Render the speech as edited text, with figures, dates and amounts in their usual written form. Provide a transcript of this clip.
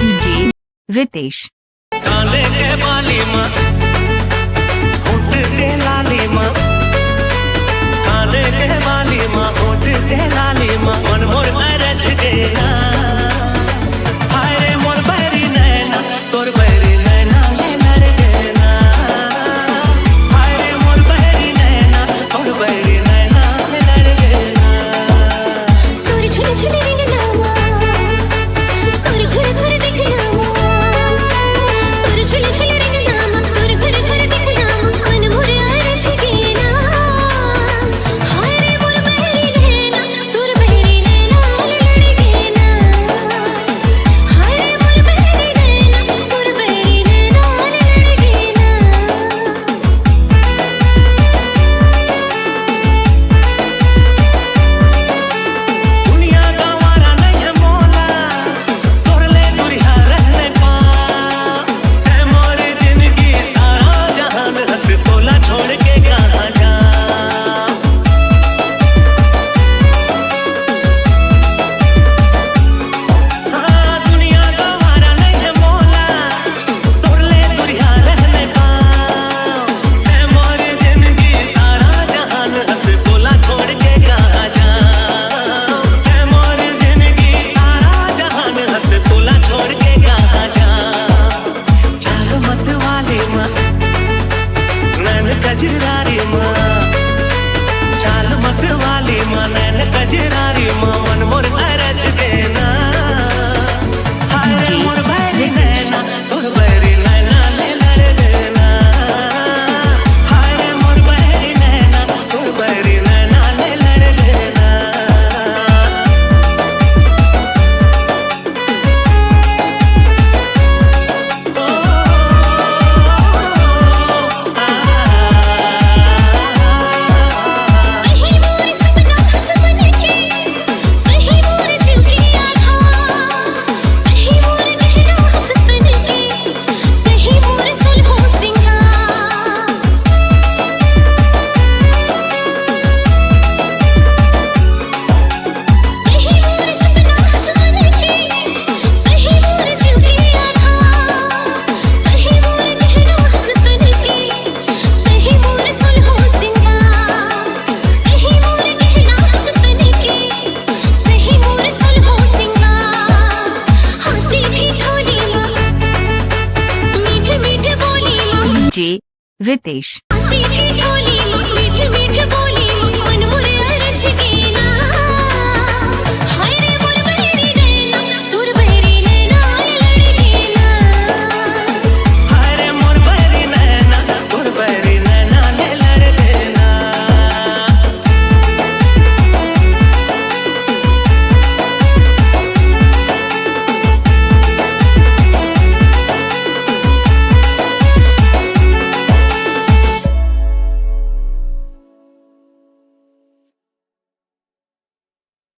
DJ Ritesh. काले के बाली माँ, होठ के लाली माँ, काले के बाली माँ, होठ के लाली माँ, मन मोर अरझ गया। हाय रे मोर बहरी नैना, तोर बहरी नैना ले लड़ गया। हाय रे मोर बहरी नैना, तोर बहरी नैना ले लड़ गया। तोर झुले झुले रंगनावा, तोर घुर घुर दिखनावा, तोर झुले झुले रंगनावा, तोर घुर घुर दिखनावा, मन मोर अरझ गया। हाय रे मोर बहरी नैना, तोर बहरी नैना ले लड़ गया। हाय रे मोर बहरी नैना, तोर बहरी नैना ले लड़ दुनिया का वारा नहीं है मोला, तोर ले दुरिया रहने पा। है मोर जिंदगी सारा जहान, हंस तोला छोड़ के कहाँ जा। हाँ, दुनिया का वारा नहीं है मोला, तोर ले दुरिया रहने पा। है मोर जिंदगी सारा जहान, हंस तोला छोड़ के कहाँ जा। है मोर जिंदगी सारा जहान, हंस तोला छोड़ के कहाँ जा। चाल मत वाली माँ, नैन कजरारी माँ, चाल मत वाली माँ, नैन कजरारी माँ, मन मोर अरझ देना। हाय रे मोर बहरी नैना, तोर बहरी नैना ले लड़ देना। हाय रे मोर बहरी नैना, तोर बहरी नैना ले लड़ देना। कहीं मोर सपना हंसवन के, कहीं मोर जिंदगियाँ था, कहीं मोर गहरा हंसवन के, कहीं मोर सुलहो सिंगार। कहीं मोर सपना हंसवन के, कहीं मोर जिंदगियाँ था, कहीं मोर गहरा हंसवन के, कहीं मोर सुलहो सिंगार। कहीं मोर गहरा हंसवन के, कहीं मोर सुलहो सिंगार। हंसी भी ढोली माँ, मीठे मीठे बोली माँ, DJ Ritesh. हंसी भी ढोली माँ, मीठे मीठे बोली